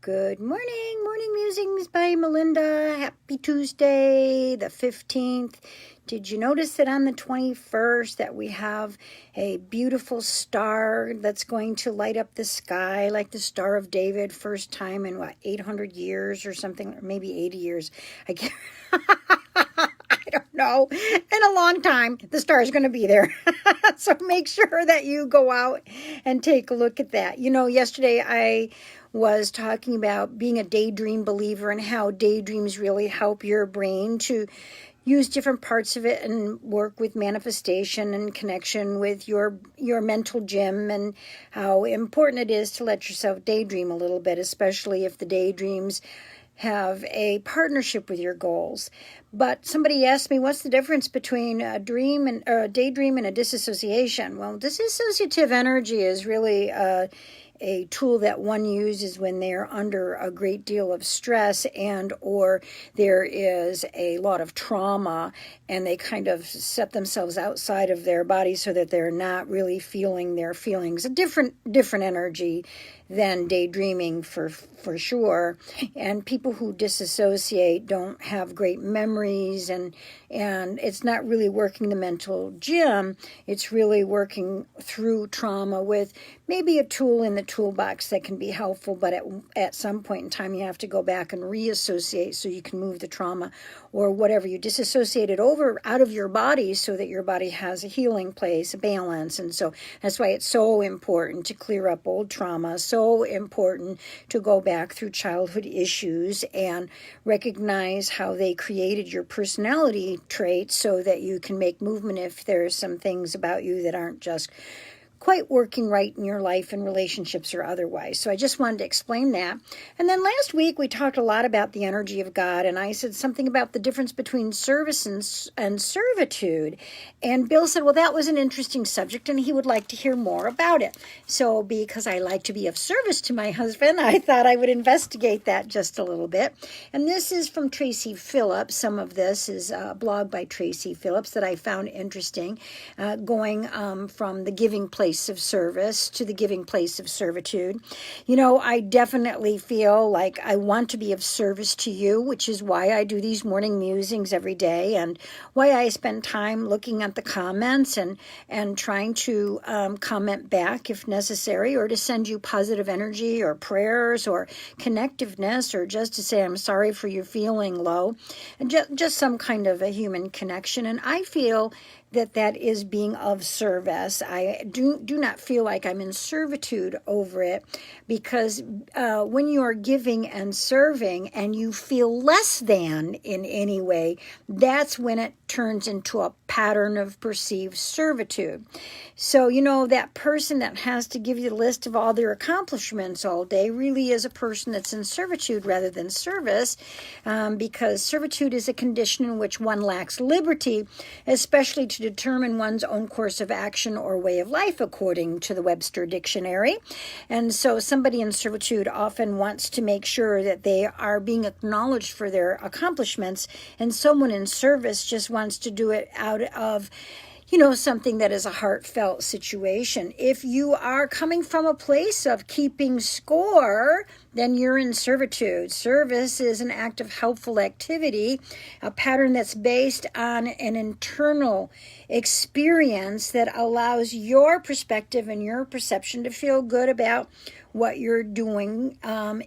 Good morning. Morning musings by Melinda. Happy Tuesday, the 15th. Did you notice that on the 21st that we have a beautiful star that's going to light up the sky like the Star of David, first time in 800 years or something, or maybe 80 years. I can't I don't know. In a long time, the star is going to be there. So make sure that you go out and take a look at that. Yesterday I was talking about being a daydream believer and how daydreams really help your brain to use different parts of it and work with manifestation and connection with your mental gym, and how important it is to let yourself daydream a little bit, especially if the daydreams have a partnership with your goals. But somebody asked me, what's the difference between a daydream and a disassociation? Well, dissociative energy is really a tool that one uses when they're under a great deal of stress and or there is a lot of trauma, and they kind of set themselves outside of their body so that they're not really feeling their feelings. A different energy than daydreaming for sure. And people who disassociate don't have great memories, and it's not really working the mental gym. It's really working through trauma with maybe a tool in the toolbox that can be helpful, but at some point in time you have to go back and reassociate so you can move the trauma or whatever you disassociated out of your body, so that your body has a healing place, a balance. And so that's why it's so important to clear up old trauma, so important to go back through childhood issues and recognize how they created your personality traits so that you can make movement if there's some things about you that aren't just quite working right in your life and relationships or otherwise. So I just wanted to explain that. And then last week we talked a lot about the energy of God, and I said something about the difference between service and servitude. And Bill said, well, that was an interesting subject and he would like to hear more about it. So because I like to be of service to my husband, I thought I would investigate that just a little bit. And this is from Tracy Phillips. Some of this is a blog by Tracy Phillips that I found interesting, going from the giving place of service to the giving place of servitude. I definitely feel like I want to be of service to you, which is why I do these morning musings every day, and why I spend time looking at the comments and trying to comment back if necessary, or to send you positive energy or prayers or connectiveness, or just to say I'm sorry for you feeling low, and just some kind of a human connection. And I feel that is being of service. I do not feel like I'm in servitude over it, because when you are giving and serving and you feel less than in any way, that's when it turns into a pattern of perceived servitude. So, that person that has to give you the list of all their accomplishments all day really is a person that's in servitude rather than service, because servitude is a condition in which one lacks liberty, especially to determine one's own course of action or way of life, according to the Webster Dictionary. And so somebody in servitude often wants to make sure that they are being acknowledged for their accomplishments, and someone in service just wants to do it out of something that is a heartfelt situation. If you are coming from a place of keeping score, then you're in servitude. Service is an act of helpful activity, a pattern that's based on an internal experience that allows your perspective and your perception to feel good about what you're doing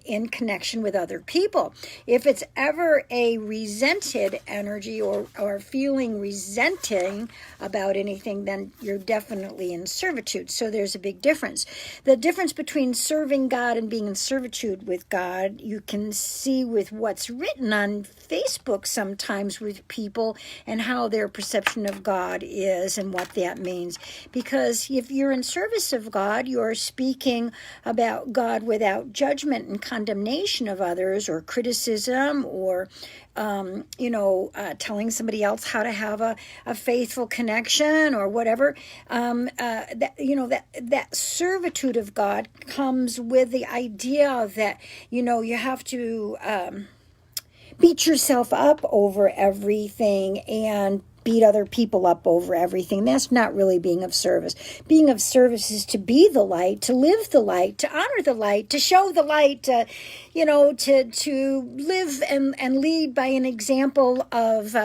in connection with other people. If it's ever a resented energy or feeling resenting about anything, then you're definitely in servitude. So there's a big difference. The difference between serving God and being in servitude with God, you can see with what's written on Facebook sometimes with people and how their perception of God is and what that means. Because if you're in service of God, you're speaking about God without judgment and condemnation of others or criticism or telling somebody else how to have a faithful connection or whatever. That servitude of God comes with the idea that, you have to beat yourself up over everything and beat other people up over everything. That's not really being of service. Being of service is to be the light, to live the light, to honor the light, to show the light, to live and lead by an example of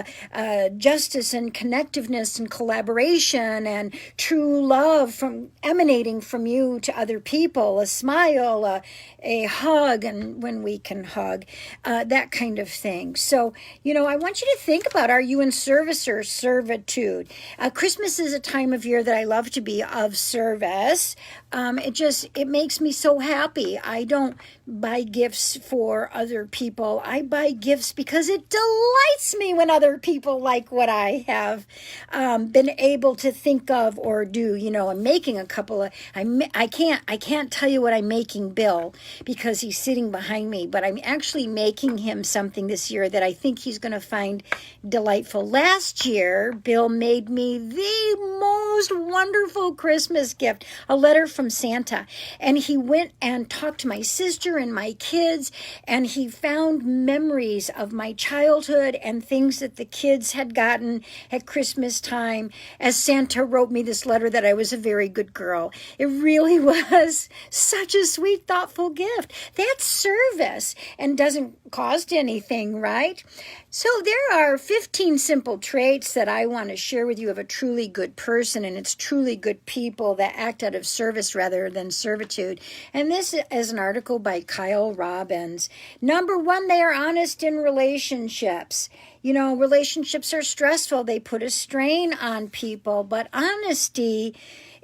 justice and connectiveness and collaboration and true love from emanating from you to other people, a smile, a hug, and when we can hug, that kind of thing. So, I want you to think about, are you in service or servitude? Christmas is a time of year that I love to be of service. It makes me so happy. I don't buy gifts for other people. I buy gifts because it delights me when other people like what I have been able to think of or do. I'm making a couple of, I can't tell you what I'm making Bill because he's sitting behind me, but I'm actually making him something this year that I think he's going to find delightful. Last year, Bill made me the most wonderful Christmas gift, a letter from Santa. And he went and talked to my sister and my kids, and he found memories of my childhood and things that the kids had gotten at Christmas time, as Santa wrote me this letter that I was a very good girl. It really was such a sweet, thoughtful gift. That's service and doesn't cost anything, right? So there are 15 simple traits that I want to share with you of a truly good person, and it's truly good people that act out of service rather than servitude. And this is an article by Kyle Robbins. Number 1, they are honest in relationships. Relationships are stressful. They put a strain on people, but honesty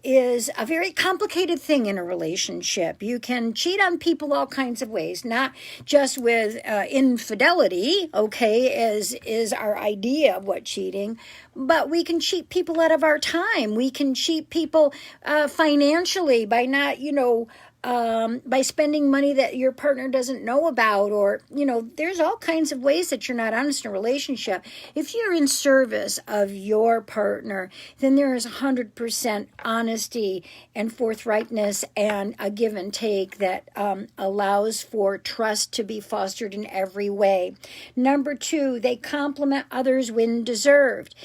is a very complicated thing in a relationship. You can cheat on people all kinds of ways, not just with infidelity, is our idea of what cheating, but we can cheat people out of our time. We can cheat people financially by not, by spending money that your partner doesn't know about, or, there's all kinds of ways that you're not honest in a relationship. If you're in service of your partner, then there is 100% honesty and forthrightness and a give and take that allows for trust to be fostered in every way. Number 2, they compliment others when deserved.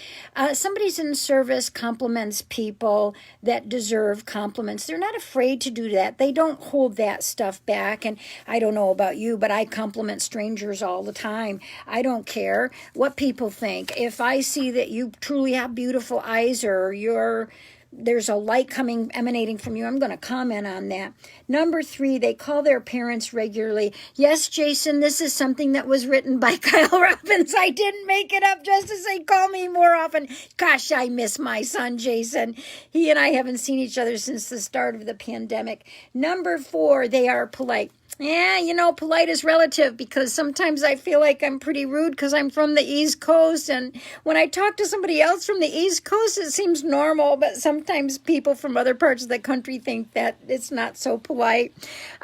Somebody's in service compliments people that deserve compliments. They're not afraid to do that. They don't hold that stuff back. And I don't know about you, but I compliment strangers all the time. I don't care what people think. If I see that you truly have beautiful eyes, or there's a light emanating from you, I'm going to comment on that. Number 3, they call their parents regularly. Yes, Jason, this is something that was written by Kyle Robbins. I didn't make it up just to say call me more often. Gosh, I miss my son, Jason. He and I haven't seen each other since the start of the pandemic. Number 4, they are polite. Yeah, polite is relative, because sometimes I feel like I'm pretty rude because I'm from the East Coast. And when I talk to somebody else from the East Coast, it seems normal. But sometimes people from other parts of the country think that it's not so polite.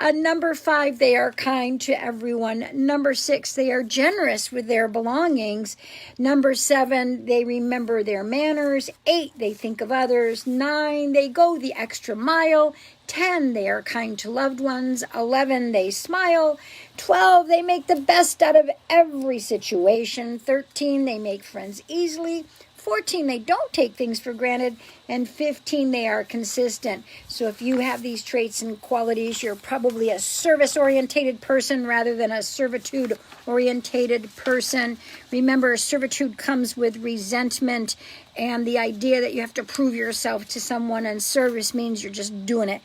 Number 5, they are kind to everyone. Number 6, they are generous with their belongings. Number 7, they remember their manners. 8, they think of others. 9, they go the extra mile. 10, they are kind to loved ones. 11, they smile. 12, they make the best out of every situation. 13, they make friends easily. 14, they don't take things for granted. And 15, they are consistent. So if you have these traits and qualities, you're probably a service-orientated person rather than a servitude-orientated person. Remember, servitude comes with resentment and the idea that you have to prove yourself to someone, and service means you're just doing it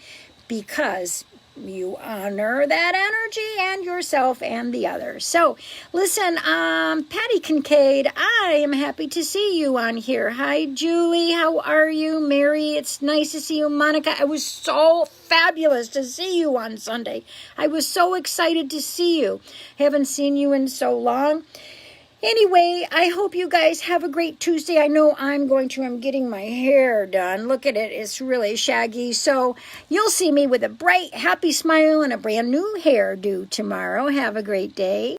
because you honor that energy and yourself and the others. So, listen, Patty Kincaid, I am happy to see you on here. Hi, Julie. How are you? Mary, it's nice to see you. Monica, it was so fabulous to see you on Sunday. I was so excited to see you. Haven't seen you in so long. Anyway, I hope you guys have a great Tuesday. I know I'm getting my hair done. Look at it. It's really shaggy. So you'll see me with a bright, happy smile and a brand new hairdo tomorrow. Have a great day.